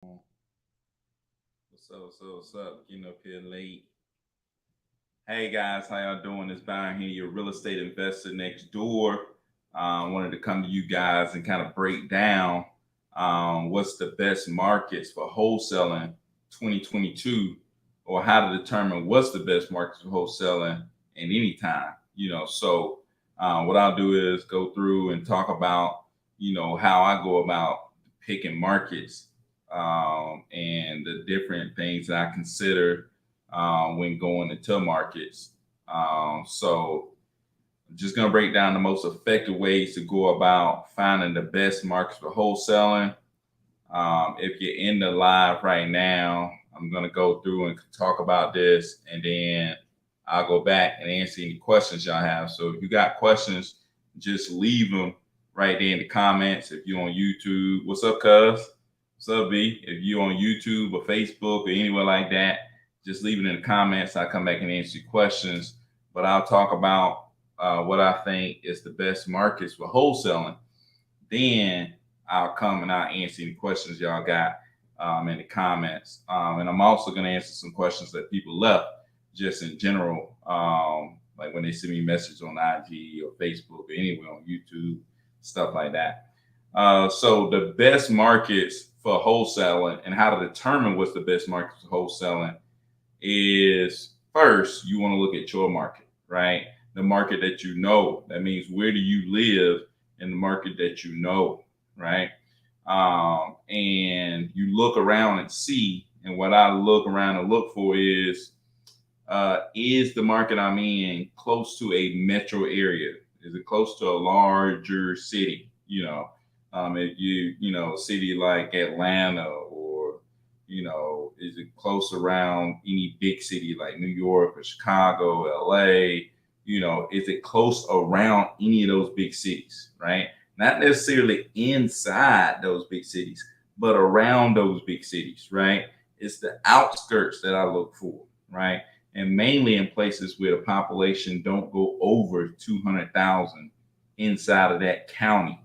What's up? Getting up here late. Hey guys, how y'all doing? It's Byron here, your real estate investor next door. Wanted to come to you guys and kind of break down what's the best markets for wholesaling 2022, or how to determine what's the best markets for wholesaling in any time. What I'll do is go through and talk about how I go about picking markets, and the different things that I consider when going into markets. I'm just going to break down the most effective ways to go about finding the best markets for wholesaling. If you're in the live right now, I'm going to go through and talk about this, and then I'll go back and answer any questions y'all have. So if you got questions, just leave them right there in the comments. If you're on YouTube, what's up, cuz? What's up, B? If you're on YouTube or Facebook or anywhere like that, just leave it in the comments. I'll come back and answer your questions. But I'll talk about what I think is the best markets for wholesaling. Then I'll come and I'll answer any questions y'all got in the comments. And I'm also going to answer some questions that people left just in general, like when they send me messages on IG or Facebook or anywhere on YouTube, stuff like that. So the best markets for wholesaling and how to determine what's the best markets for wholesaling is, first, you want to look at your market, right? The market that you know. That means, where do you live in the market that you know, right? And you look around and see, and what I look around and look for is the market I'm in close to a metro area? Is it close to a larger city? If a city like Atlanta, or, is it close around any big city like New York or Chicago, LA? Is it close around any of those big cities, right? Not necessarily inside those big cities, but around those big cities, right? It's the outskirts that I look for, right? And mainly in places where the population don't go over 200,000 inside of that county.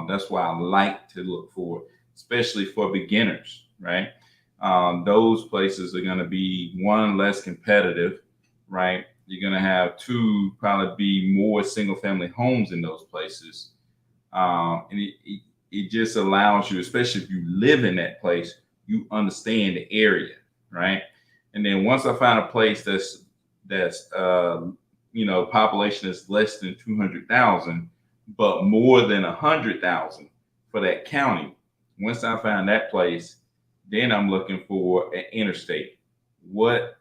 That's why I like to look for, especially for beginners, right? Those places are going to be, one, less competitive, right? You're going to have, two, probably be more single family homes in those places. And it just allows you, especially if you live in that place, you understand the area, right? And then once I find a place that's population is less than 200,000, but more than 100,000 for that county. Once I find that place, then I'm looking for an interstate. What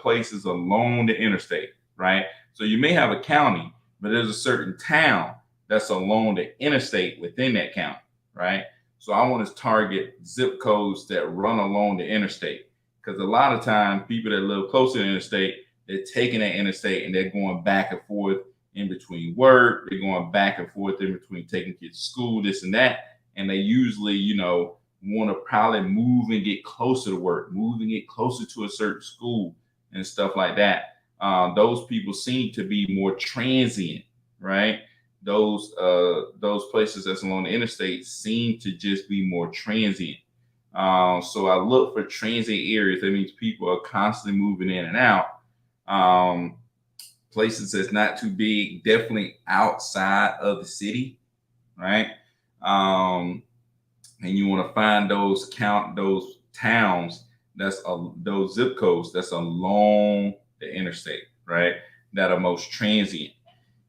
places along the interstate, right? So you may have a county, but there's a certain town that's along the interstate within that county, right? So I want to target zip codes that run along the interstate, because a lot of times people that live close to the interstate, they're taking that interstate and they're going back and forth in between work. They're going back and forth in between taking kids to school, this and that. And they usually, want to probably move and get closer to work, move and get closer to a certain school and stuff like that. Those people seem to be more transient, right? Those places that's along the interstate seem to just be more transient. So I look for transient areas. That means people are constantly moving in and out. Places that's not too big, definitely outside of the city, right? And you want to find those towns those zip codes that's along the interstate, right? That are most transient.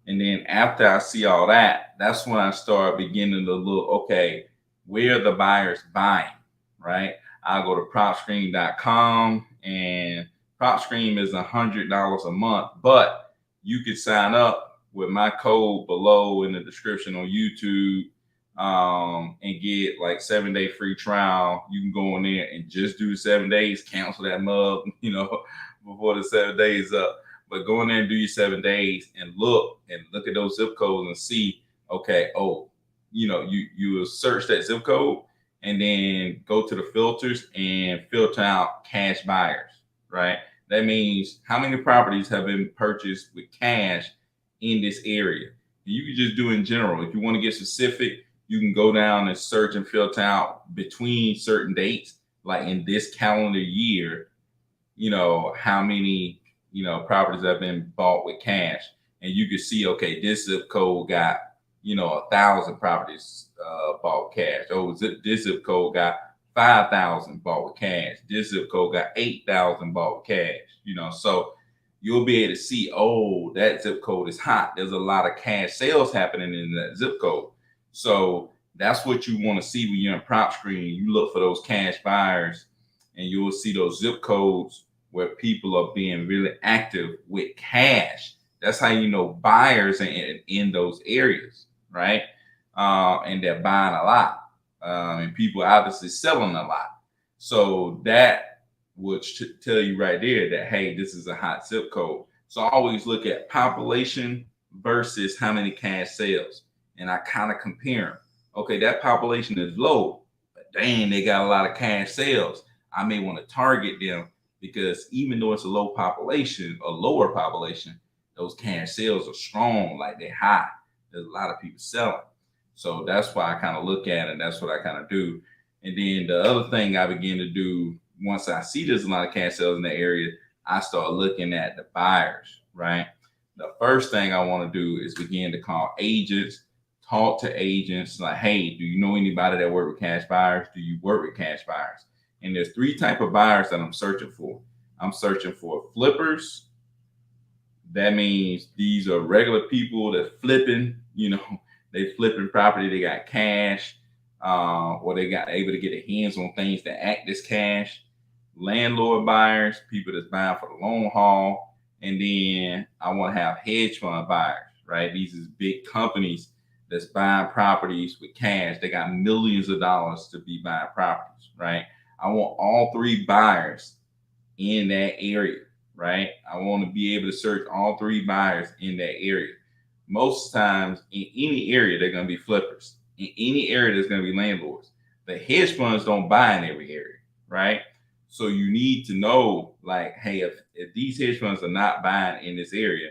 And then after I see all that, that's when I start beginning to look, okay, where are the buyers buying, right? I'll go to propstream.com, and PropStream is $100 a month, but you could sign up with my code below in the description on YouTube, and get like 7-day free trial. You can go in there and just do 7 days, cancel that mug, before the 7 days up. But go in there and do your 7 days and look at those zip codes and see, okay, you will search that zip code and then go to the filters and filter out cash buyers, right? That means how many properties have been purchased with cash in this area. You can just do in general. If you want to get specific, You can go down and search and filter out between certain dates, like in this calendar year, how many, properties have been bought with cash. And you can see, okay, this zip code got, 1,000 properties bought cash. Oh, this zip code got 5,000 bought with cash. This zip code got 8,000 bought with cash, so you'll be able to see, oh, that zip code is hot. There's a lot of cash sales happening in that zip code. So that's what you want to see when you're in prop screen. You look for those cash buyers, and you'll see those zip codes where people are being really active with cash. That's how you know buyers are in those areas, right? And they're buying a lot, and people obviously selling a lot. So that would tell you right there that, hey, this is a hot zip code. So I always look at population versus how many cash sales, and I kind of compare them. Okay, that population is low, but dang, they got a lot of cash sales. I may want to target them, because even though it's a low population, a lower population, those cash sales are strong, like they're high. There's a lot of people selling. So that's why I kind of look at it, and that's what I kind of do. And then the other thing I begin to do, once I see there's a lot of cash sales in the area, I start looking at the buyers, right? The first thing I want to do is begin to call agents, talk to agents like, hey, do you know anybody that work with cash buyers? Do you work with cash buyers? And there's three type of buyers that I'm searching for. I'm searching for flippers. That means these are regular people that flipping, they flipping property, they got cash, or they got able to get their hands on things that act as cash. Landlord buyers, people that's buying for the long haul. And then I want to have hedge fund buyers, right? These is big companies that's buying properties with cash. They got millions of dollars to be buying properties, right? I want all three buyers in that area, right? I want to be able to search all three buyers in that area. Most times in any area, they're going to be flippers. In any area, there's going to be landlords. The hedge funds don't buy in every area, right? So you need to know, like, hey, if these hedge funds are not buying in this area,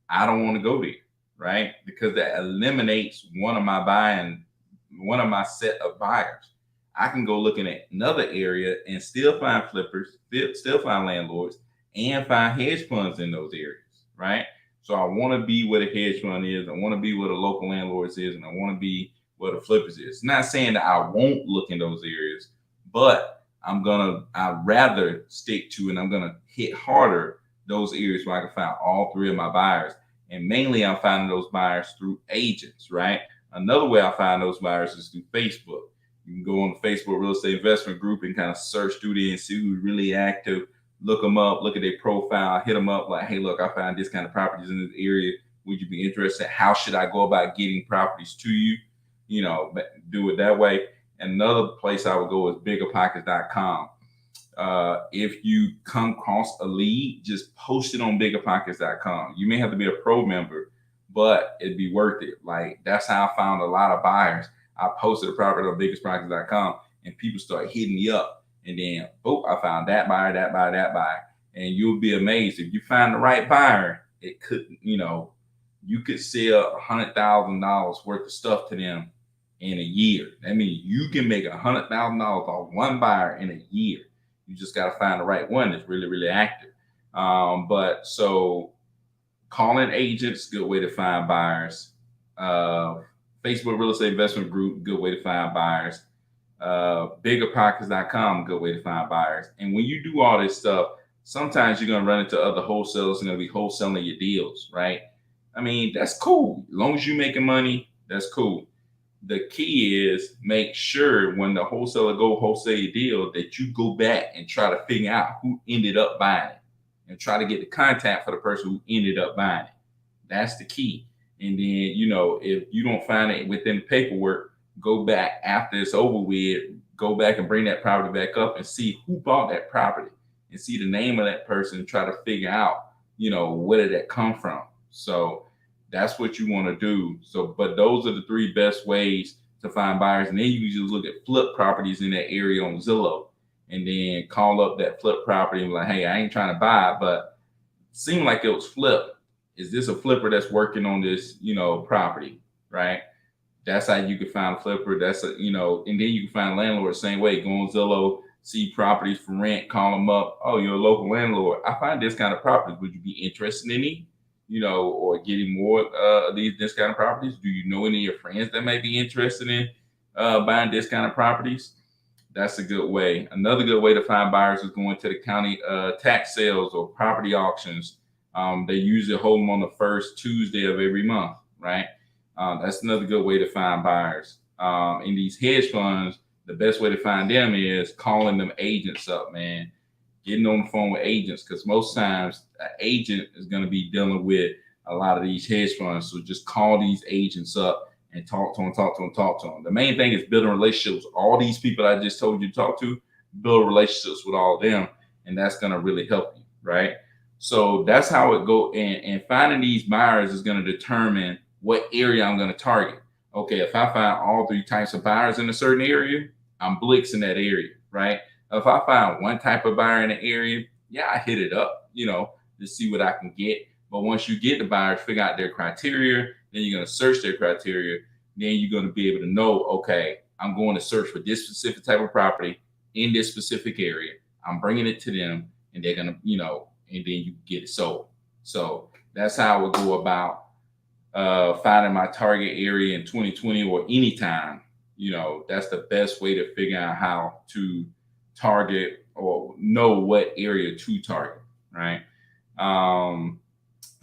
I don't want to go there, right? Because that eliminates one of my set of buyers. I can go looking at another area and still find flippers, still find landlords, and find hedge funds in those areas, right? So I want to be where the hedge fund is. I want to be where the local landlords is, and I want to be where the flippers is. Not saying that I won't look in those areas, but I'd rather stick to, and I'm gonna hit harder those areas where I can find all three of my buyers. And mainly I'm finding those buyers through agents, right? Another way I find those buyers is through Facebook. You can go on the Facebook Real Estate Investment Group and kind of search through there and see who's really active. Look them up, look at their profile, hit them up like, hey, look, I found this kind of properties in this area. Would you be interested? How should I go about getting properties to you? Do it that way. Another place I would go is biggerpockets.com. If you come across a lead, just post it on biggerpockets.com. You may have to be a pro member, but it'd be worth it. Like, that's how I found a lot of buyers. I posted a property on biggerpockets.com, and people start hitting me up. And then, I found that buyer, that buyer, that buyer. And you'll be amazed. If you find the right buyer, it could, you could sell $100,000 worth of stuff to them in a year. That means you can make $100,000 off one buyer in a year. You just got to find the right one that's really, really active. But so calling agents, good way to find buyers. Facebook Real Estate Investment Group, good way to find buyers. Biggerpockets.com, good way to find buyers. And when you do all this stuff, sometimes you're going to run into other wholesalers and going to be wholesaling your deals, right? I mean, that's cool. As long as you're making money, that's cool. The key is make sure when the wholesaler go wholesale your deal that you go back and try to figure out who ended up buying it and try to get the contact for the person who ended up buying it. That's the key. And then, if you don't find it within the paperwork, go back after it's over with, go back and bring that property back up and see who bought that property and see the name of that person and try to figure out, where did that come from? So that's what you want to do. So, but those are the three best ways to find buyers. And then you can just look at flip properties in that area on Zillow and then call up that flip property and be like, hey, I ain't trying to buy it, but it seemed like it was flipped. Is this a flipper that's working on this, property, right? That's how you can find a flipper. That's a, you know, and then you can find a landlord the same way. Go on Zillow, see properties for rent, call them up. Oh, you're a local landlord. I find this kind of properties. Would you be interested in any? You know, or getting more of these discounted properties? Do you know any of your friends that may be interested in buying discounted properties? That's a good way. Another good way to find buyers is going to the county tax sales or property auctions. They usually hold them on the first Tuesday of every month, right? That's another good way to find buyers. In these hedge funds, the best way to find them is calling them agents up, man. Getting on the phone with agents, because most times an agent is going to be dealing with a lot of these hedge funds. So just call these agents up and talk to them, talk to them, talk to them. The main thing is building relationships with all these people I just told you to talk to. Build relationships with all of them, and that's going to really help you, right? So that's how it go. And finding these buyers is going to determine what area I'm going to target. Okay, if I find all three types of buyers in a certain area, I'm blitzing that area, right? If I find one type of buyer in the area, yeah, I hit it up, you know, to see what I can get. But once you get the buyers, figure out their criteria, then you're going to search their criteria. Then you're going to be able to know, okay, I'm going to search for this specific type of property in this specific area. I'm bringing it to them, and they're going to, you know, and then you get it sold. So that's how I would go about finding my target area in 2020 or anytime. You know, that's the best way to figure out how to target or know what area to target, right?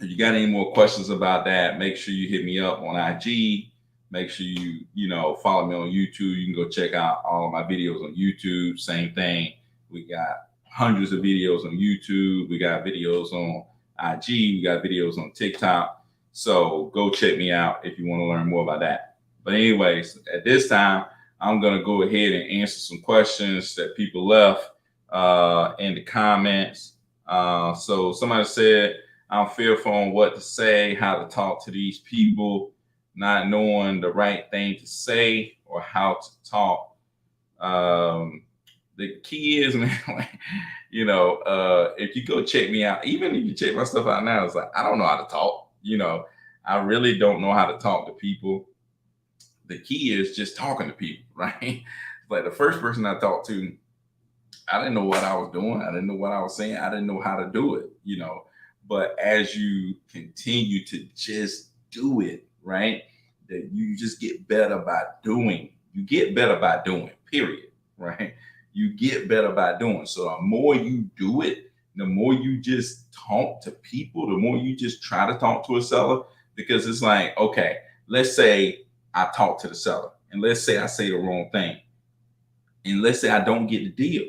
If you got any more questions about that, make sure you hit me up on IG. Make sure you know, follow me on YouTube. You can go check out all of my videos on YouTube. Same thing. We got hundreds of videos on YouTube. We got videos on IG. We got videos on TikTok. So go check me out if you want to learn more about that. But anyways, at this time, I'm going to go ahead and answer some questions that people left in the comments. So somebody said, I'm fearful on what to say, how to talk to these people, not knowing the right thing to say or how to talk. The key is, man, like, you know, if you go check me out, even if you check my stuff out now, it's like, I don't know how to talk. You know, I really don't know how to talk to people. The key is just talking to people, right? Like the first person I talked to, I didn't know what I was doing. I didn't know what I was saying. I didn't know how to do it, you know. But as you continue to just do it, right, that you just get better by doing. You get better by doing, period, right? You get better by doing. So the more you do it, the more you just talk to people, the more you just try to talk to a seller, because it's like, okay, let's say I talk to the seller, and let's say I say the wrong thing, and let's say I don't get the deal.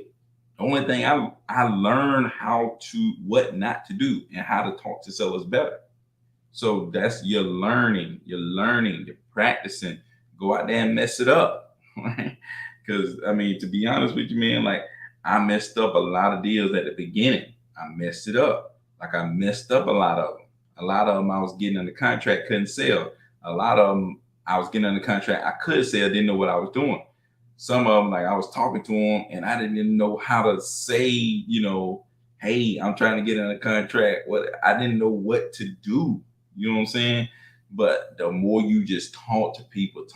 The only thing I learn how to what not to do and how to talk to sellers better. So that's you're learning, you're practicing. Go out there and mess it up, right? Because I mean, to be honest with you, man, like I messed up a lot of deals at the beginning. I messed it up. Like I messed up a lot of them. A lot of them I was getting under contract, couldn't sell. A lot of them I was getting under contract, I could sell, didn't know what I was doing. Some of them, like I was talking to them and I didn't even know how to say, you know, hey, I'm trying to get in a contract. What I didn't know what to do. You know what I'm saying? But the more you just talk to people,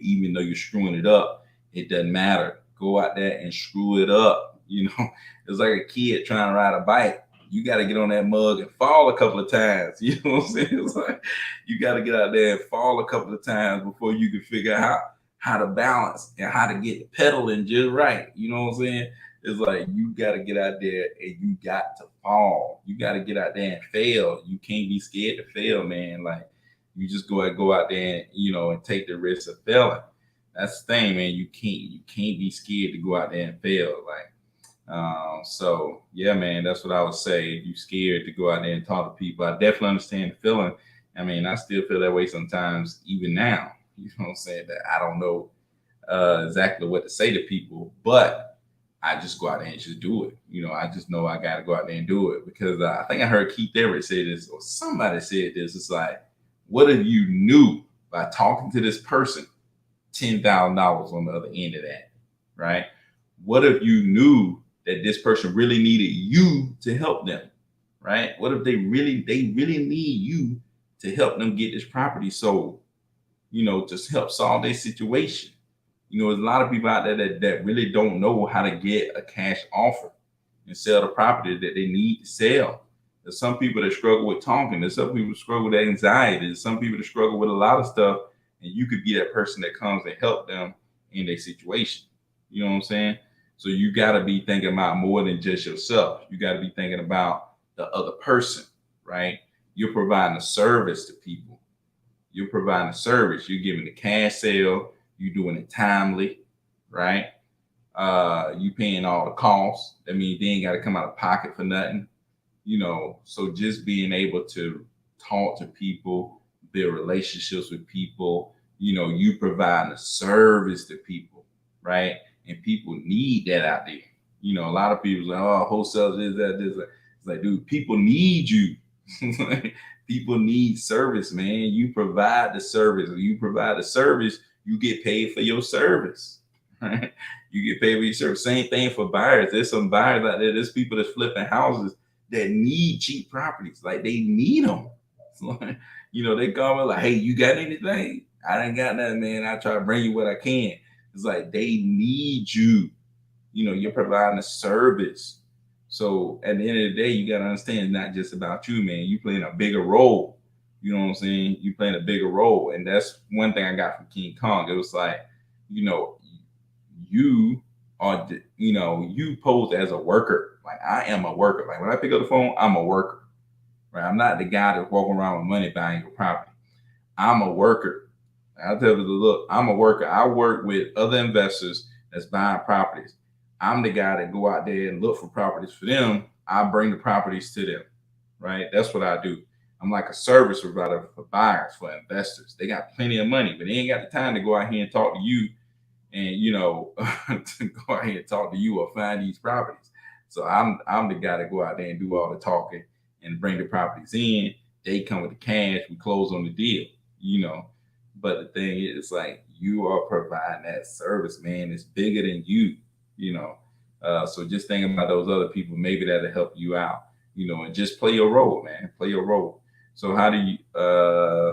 even though you're screwing it up, it doesn't matter. Go out there and screw it up. You know, it's like a kid trying to ride a bike. You got to get on that mug and fall a couple of times. You know what I'm saying? It's like you got to get out there and fall a couple of times before you can figure out how to balance and how to get the pedaling just right. You know what I'm saying? It's like you got to get out there and you got to fall. You got to get out there and fail. You can't be scared to fail, man. Like you just go out there and, you know, and take the risk of failing. That's the thing, man. You can't be scared to go out there and fail. Like, so yeah, man, that's what I would say. If you're scared to go out there and talk to people, I definitely understand the feeling. I mean, I still feel that way sometimes, even now. You know what I'm saying? That I don't know exactly what to say to people, but I just go out there and just do it. You know, I just know I got to go out there and do it because I think I heard Keith Everett say this, or somebody said this. It's like, what if you knew by talking to this person $10,000 on the other end of that, right? What if you knew that this person really needed you to help them, right? What if they really need you to help them get this property sold? to help solve their situation. There's a lot of people out there that really don't know how to get a cash offer and sell the property that they need to sell. There's some people that struggle with talking. There's some people that struggle with anxiety. There's some people that struggle with a lot of stuff. And you could be that person that comes and help them in their situation. You know what I'm saying? So you got to be thinking about more than just yourself. You got to be thinking about the other person, right? You're providing a service to people. You're providing a service. You're giving the cash sale. You're doing it timely, right? You paying all the costs. That means they ain't got to come out of pocket for nothing. So just being able to talk to people, build relationships with people, you providing a service to people, right? And people need that out there. A lot of people like, oh, wholesale is that, this, that. It's like, dude, people need you. People need service, man. You provide the service. You provide the service, you get paid for your service. Right? You get paid for your service. Same thing for buyers. There's some buyers out there. There's people that's flipping houses that need cheap properties. Like they need them. So, they call me like, hey, you got anything? I ain't got nothing, man. I try to bring you what I can. It's like they need you. You're providing a service. So at the end of the day, you got to understand it's not just about you, man. You playing a bigger role. You know what I'm saying? You playing a bigger role. And that's one thing I got from King Kong. It was like, you are, you pose as a worker. Like I am a worker. Like when I pick up the phone, I'm a worker. Right? I'm not the guy that's walking around with money buying your property. I'm a worker. I'll tell you, look, I'm a worker. I work with other investors that's buying properties. I'm the guy that go out there and look for properties for them. I bring the properties to them, right? That's what I do. I'm like a service provider for buyers, for investors. They got plenty of money, but they ain't got the time to go out here and talk to you and, to go out here and talk to you or find these properties. So I'm the guy to go out there and do all the talking and bring the properties in. They come with the cash. We close on the deal. But the thing is, like, you are providing that service, man. It's bigger than you. So just thinking about those other people, maybe that'll help you out, and just play your role, man. Play your role. So how do you,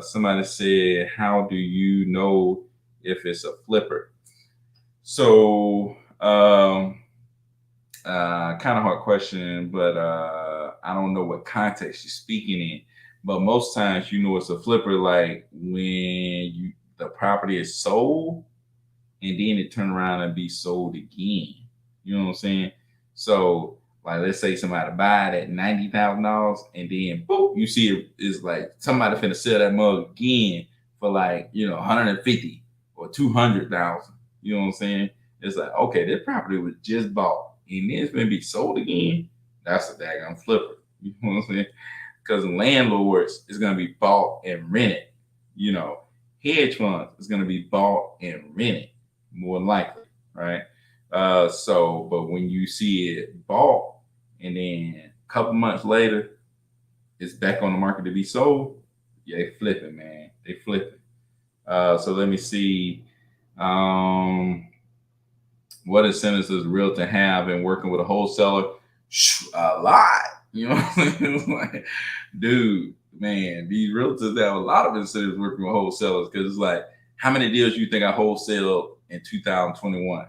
somebody said, how do you know if it's a flipper? So, kind of hard question, but I don't know what context you're speaking in. But most times, it's a flipper, like when the property is sold and then it turn around and be sold again. You know what I'm saying? So, like, let's say somebody buy it at $90,000 and then boom, you see it is like somebody finna sell that mug again for like, 150 or 200,000. You know what I'm saying? It's like, okay, this property was just bought and then it's gonna be sold again. That's a daggone flipper. You know what I'm saying? Because landlords is gonna be bought and rented. Hedge funds is gonna be bought and rented more than likely, right? But when you see it bought and then a couple months later, it's back on the market to be sold, yeah, they flipping, man. They flipping. So let me see. What incentives does a realtor have in working with a wholesaler? A lot. You know what I'm saying? Like, dude, man, these realtors have a lot of incentives working with wholesalers because it's like, how many deals you think I wholesaled in 2021?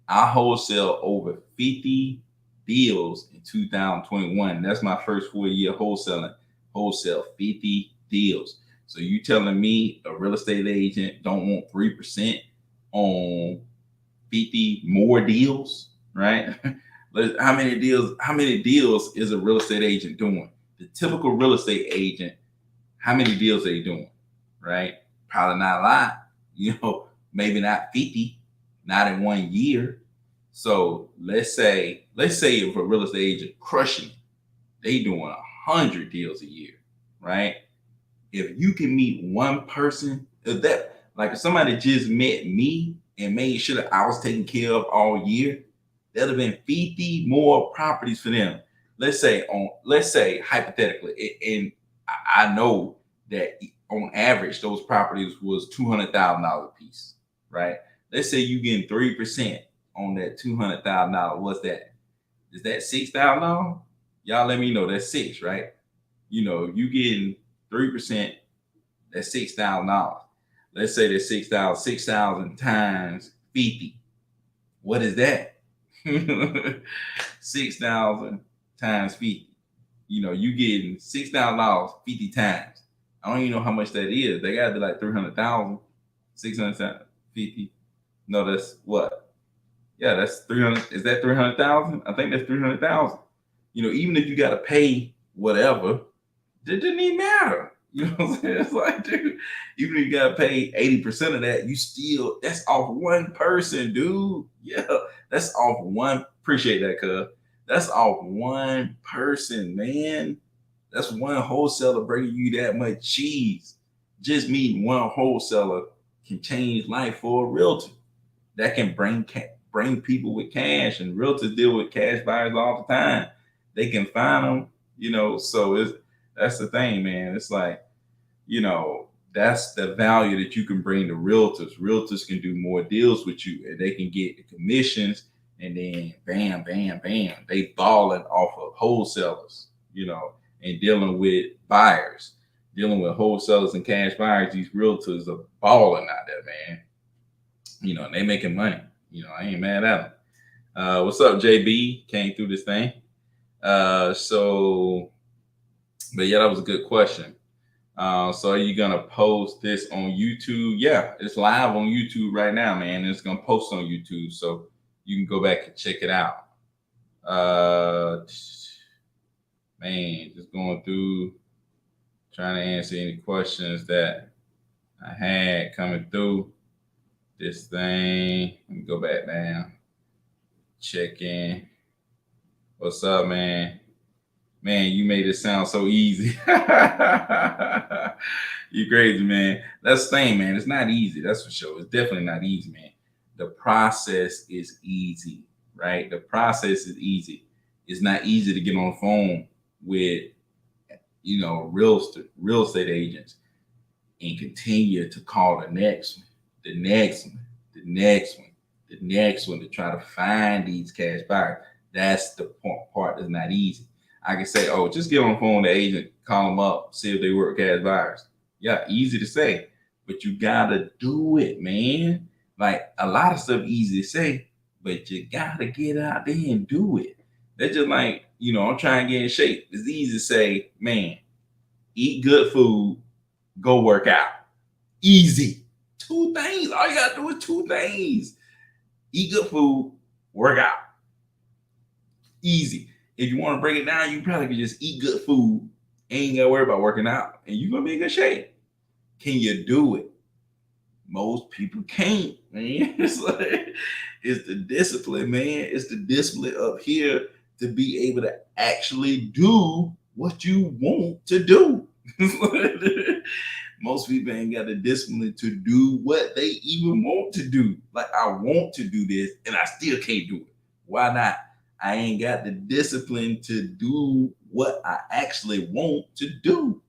I wholesale over 50 deals in 2021. That's my first full year wholesaling. Wholesale 50 deals. So you telling me a real estate agent don't want 3% on 50 more deals, right? How many deals is a real estate agent doing? The typical real estate agent, how many deals are they doing, right? Probably not a lot, maybe not 50, not in 1 year. So let's say if a real estate agent crushing, they doing 100 deals a year, right? If you can meet one person, if somebody just met me and made sure that I was taken care of all year, that'd have been 50 more properties for them. Let's say hypothetically, and I know that on average those properties was $200,000 a piece, right? Let's say you getting 3% on that $200,000. What's that? Is that $6,000? Y'all let me know. That's $6,000, right? You getting 3%. That's $6,000. Let's say there's 6,000 times 50. What is that? 6,000 times 50. You know, you getting $6,000 50 times. I don't even know how much that is. They gotta be like 300,000. 600 times 50. No, that's what? Yeah, that's 300. Is that 300,000? I think that's 300,000. You know, even if you gotta pay whatever, it didn't even matter. You know what I'm saying? It's like, dude, even if you gotta pay 80% of that, you still that's off one person, dude. Yeah, that's off one. Appreciate that, cuz. That's off one person, man. That's one wholesaler bringing you that much cheese. Just meeting one wholesaler can change life for a realtor. That can bring people with cash, and realtors deal with cash buyers all the time. They can find them, you know. So that's the thing, man. It's like, you know, that's the value that you can bring to realtors. Realtors can do more deals with you, and they can get the commissions, and then bam, bam, bam, they balling off of wholesalers, you know, and dealing with buyers, dealing with wholesalers and cash buyers. These realtors are balling out there, man. You know, and they making money. You know, I ain't mad at them. What's up, JB? Came through this thing. But yeah, that was a good question. So are you gonna post this on YouTube? Yeah, it's live on YouTube right now, man. It's gonna post on YouTube, so you can go back and check it out. Man, just going through, trying to answer any questions that I had coming through this thing. Let me go back down. Check in. What's up, man? Man, you made it sound so easy. You crazy, man. That's the thing, man. It's not easy. That's for sure. It's definitely not easy, man. The process is easy, right? The process is easy. It's not easy to get on the phone with, you know, real estate agents and continue to call the next one, the next one, the next one, the next one to try to find these cash buyers. That's the part that's not easy. I can say, oh, just get on the phone with the agent, call them up, see if they work cash buyers. Yeah, easy to say, but you gotta do it, man. Like a lot of stuff easy to say, but you gotta get out there and do it. That's just like, you know, I'm trying to get in shape. It's easy to say, man, eat good food, go work out. Easy. Two things. All you gotta do is two things. Eat good food, work out. Easy. If you want to break it down, you probably can just eat good food. Ain't gotta worry about working out, and you're gonna be in good shape. Can you do it? Most people can't, man. It's the discipline, man. It's the discipline up here to be able to actually do what you want to do. Most people ain't got the discipline to do what they even want to do. Like, I want to do this and I still can't do it. Why not? I ain't got the discipline to do what I actually want to do.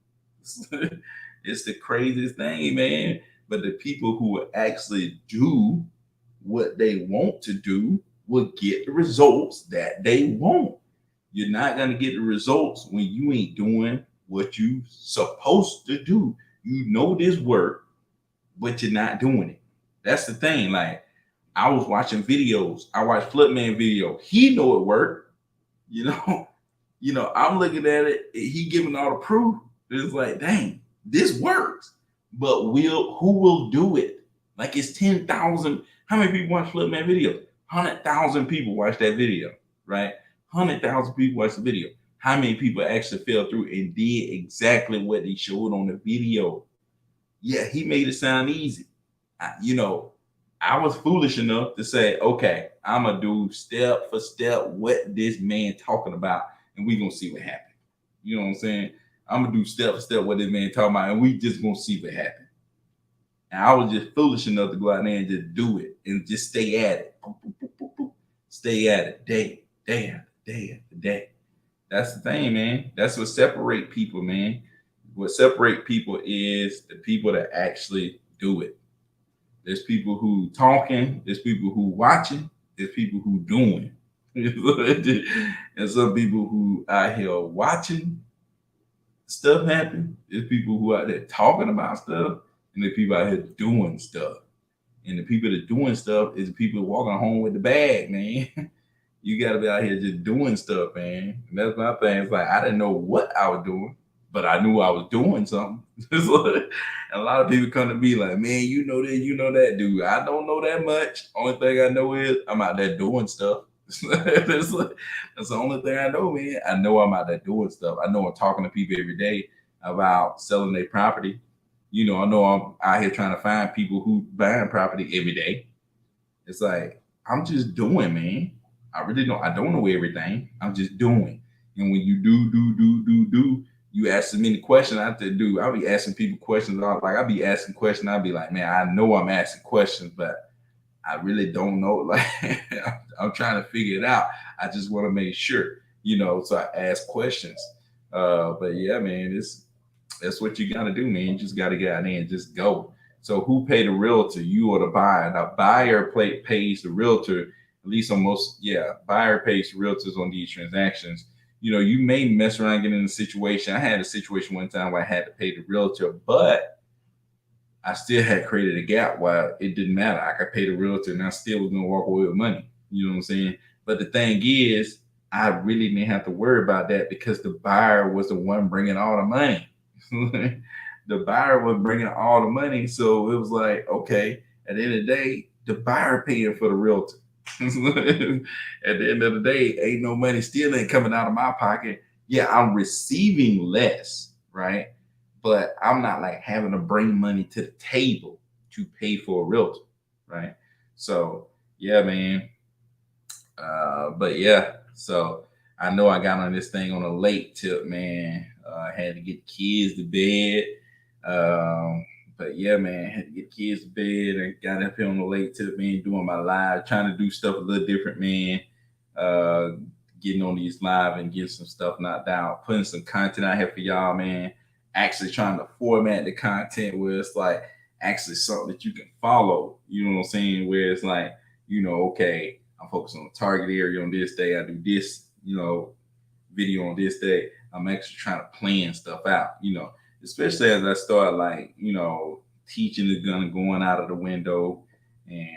It's the craziest thing, man. But the people who will actually do what they want to do will get the results that they want. You're not going to get the results when you ain't doing what you supposed to do. You know this work, but you're not doing it. That's the thing. Like, I was watching videos. I watched Flipman video. He know it worked. You know, I'm looking at it. He giving all the proof. It's like, dang, this works. But who will do it? Like, it's 10,000. How many people watch Flipman video? 100,000 people watch that video, right? 100,000 people watch the video. How many people actually fell through and did exactly what they showed on the video? Yeah, he made it sound easy. I was foolish enough to say, okay, I'm gonna do step for step what this man talking about, and we gonna see what happens. You know what I'm saying? I'm gonna do step for step what this man talking about, and we just gonna see what happens. And I was just foolish enough to go out there and just do it and just stay at it. Stay at it day after day. That's the thing, man. That's what separate people, man. What separate people is the people that actually do it. There's people who talking, there's people who watching, there's people who doing. And some people who out here watching stuff happen. There's people who out there talking about stuff. and the people out here doing stuff. And the people that doing stuff is the people walking home with the bag, man. You got to be out here just doing stuff, man. And that's my thing. It's like I didn't know what I was doing, but I knew I was doing something. And a lot of people come to me like, man, you know this, you know that, dude. I don't know that much. Only thing I know is I'm out there doing stuff. That's the only thing I know, man. I know I'm out there doing stuff. I know I'm talking to people every day about selling their property. I know I'm out here trying to find people who buying property every day. It's like I'm just doing, man. I don't know everything. I'm just doing. And when you do, you ask so many questions. I have to do. I'll be asking people questions. I'll be asking questions. I'll be like, man, I know I'm asking questions, but I really don't know. Like I'm trying to figure it out. I just want to make sure. So I ask questions. But yeah, man, that's what you got to do, man. You just got to get out there and just go. So who paid the realtor? You or the buyer? Now, pays the realtor. At least on most, yeah, buyer pays realtors on these transactions. You may mess around getting in a situation. I had a situation one time where I had to pay the realtor, but I still had created a gap where it didn't matter. I could pay the realtor and I still was gonna walk away with money. You know what I'm saying? But the thing is, I really didn't have to worry about that because the buyer was the one bringing all the money. The buyer was bringing all the money, so it was like, okay, at the end of the day, the buyer paying for the realtor. At the end of the day, ain't no money still ain't coming out of my pocket. Yeah, I'm receiving less, right? But I'm not like having to bring money to the table to pay for a realtor, right? So yeah, man. But yeah, so I know I got on this thing on a late tip, man. I had to get the kids to bed. But yeah, man, had to get the kids to bed and got up here on the late tip, man, doing my live, trying to do stuff a little different, man. Uh, Getting on these live and getting some stuff knocked out, putting some content out here for y'all, man. Actually trying to format the content where it's like actually something that you can follow. You know what I'm saying? Where it's like, okay, I'm focused on the target area on this day. I do this, video on this day. I'm actually trying to plan stuff out, especially as I start like, teaching is gonna going out of the window. And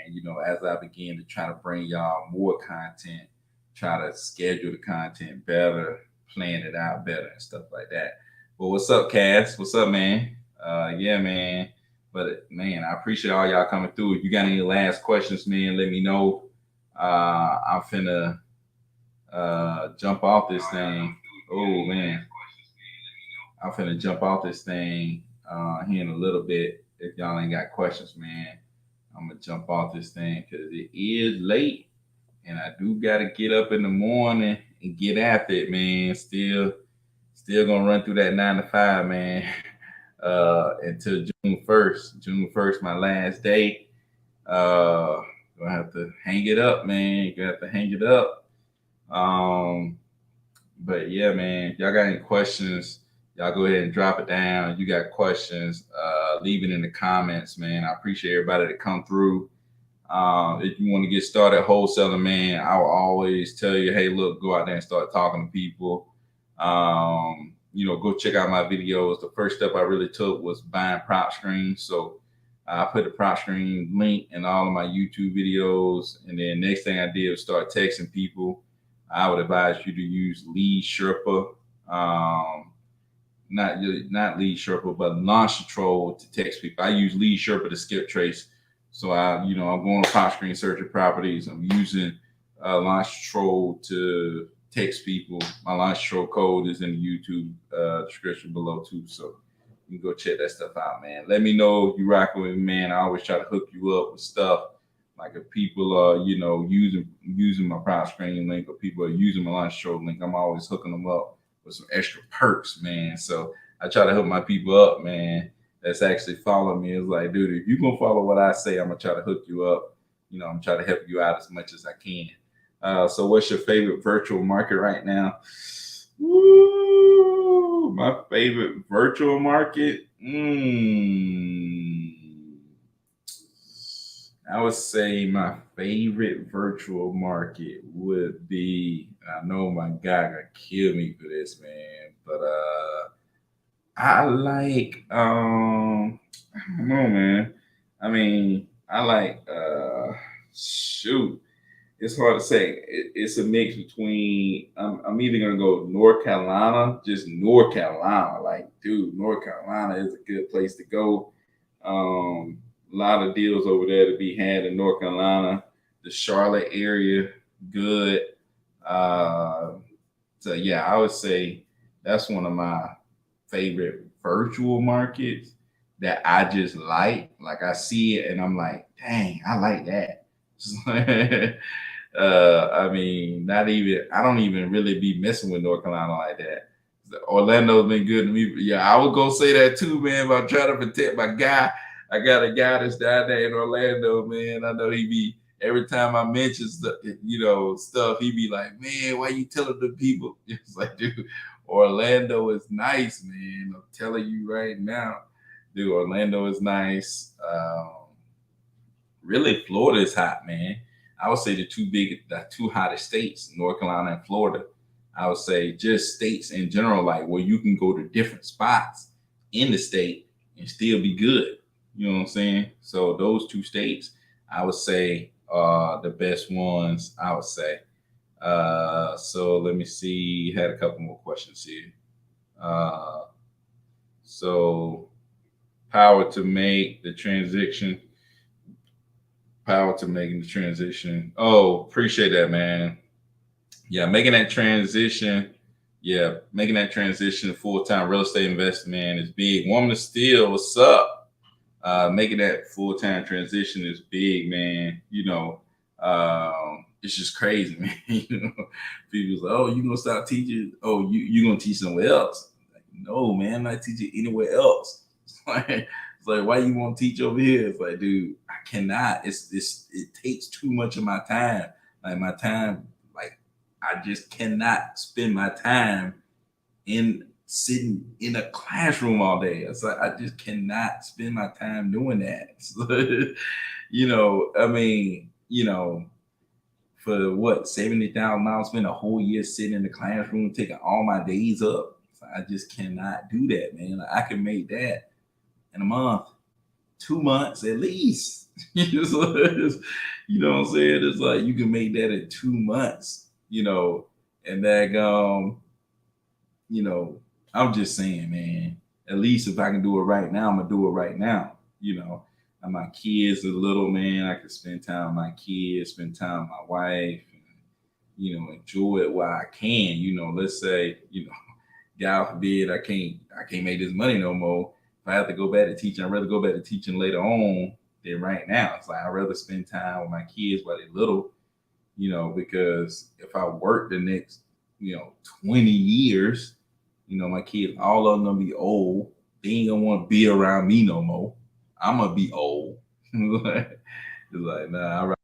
as I begin to try to bring y'all more content, try to schedule the content better, plan it out better and stuff like that. But what's up, Cass? What's up, man? Yeah, man. But man, I appreciate all y'all coming through. If you got any last questions, man, let me know. I'm finna jump off this thing. Oh man, I'm finna jump off this thing here in a little bit. If y'all ain't got questions, man, I'm gonna jump off this thing because it is late, and I do gotta get up in the morning and get after it, man. Still gonna run through that 9 to 5, man. Until June 1st. June 1st, my last day. Gonna have to hang it up, man. Gonna have to hang it up. But yeah, man, y'all got any questions? Y'all go ahead and drop it down. You got questions, leave it in the comments, man. I appreciate everybody that come through. If you want to get started wholesaling, man, I will always tell you, hey, look, go out there and start talking to people. Go check out my videos. The first step I really took was buying prop screens. So I put the prop screen link in all of my YouTube videos. And then next thing I did was start texting people. I would advise you to use Lead Sherpa. Not Lead Sherpa, but Launch Control to text people. I use Lead Sherpa to skip trace. So I'm going to prop screen searching properties. I'm using Launch Control to text people. My Launch Control code is in the YouTube description below too. So you can go check that stuff out, man. Let me know if you rocking with me, man. I always try to hook you up with stuff. Like if people are, using my prop screen link, or people are using my Launch Control link, I'm always hooking them up with some extra perks, man. So I try to hook my people up, man. That's actually following me. It's like, dude, if you're gonna follow what I say, I'm gonna try to hook you up. I'm trying to help you out as much as I can. So what's your favorite virtual market right now? Woo, my favorite virtual market. I would say my favorite virtual market would be, I know my guy gonna kill me for this, man, but I like I don't know, man. I mean, I like shoot. It's hard to say. It's a mix between. I'm either gonna go North Carolina, just North Carolina. Like, dude, North Carolina is a good place to go. A lot of deals over there to be had in North Carolina. The Charlotte area, good. Uh, so yeah, I would say that's one of my favorite virtual markets that I just like. Like I see it and I'm like, dang, I like that. I mean, not even I don't even really be messing with North Carolina like that. Orlando's been good to me. Yeah, I would go say that too, man. But I'm trying to protect my guy. I got a guy that's down there in Orlando, man. I know he be every time I mention stuff, stuff, he be like, man, why you telling the people? It's like, dude, Orlando is nice, man. I'm telling you right now, dude, Orlando is nice. Really, Florida is hot, man. I would say the two hottest states, North Carolina and Florida. I would say just states in general, like where you can go to different spots in the state and still be good. You know what I'm saying? So those two states, I would say, are the best ones. I would say. So let me see. Had a couple more questions here. Uh, so power to make the transition power to making the transition. Oh, appreciate that, man. Yeah, making that transition. Yeah, making that transition to full time real estate investment is big. Woman of Steel, what's up? Making that full time transition is big, man. It's just crazy, man. People's like, oh, you gonna stop teaching? Oh, you gonna teach somewhere else? Like, no, man, I'm not teaching anywhere else. It's like, why you want to teach over here? It's like, dude, I cannot. It takes too much of my time. Like my time, like I just cannot spend my time in sitting in a classroom all day. It's like I just cannot spend my time doing that. I mean, for what, 70,000 miles, spend a whole year sitting in the classroom, taking all my days up. I just cannot do that, man. Like, I can make that in a month, 2 months at least. You know what I'm saying? It's like you can make that in 2 months, and that you know, I'm just saying, man, at least if I can do it right now, I'm gonna do it right now. And my kids are little, man. I can spend time with my kids, spend time with my wife, and, enjoy it while I can. Let's say, God forbid I can't make this money no more. If I have to go back to teaching, I'd rather go back to teaching later on than right now. It's like I'd rather spend time with my kids while they're little, because if I work the next, 20 years, my kids, all of them gonna be old. They ain't gonna want to be around me no more. I'm gonna be old. It's like, nah, I'd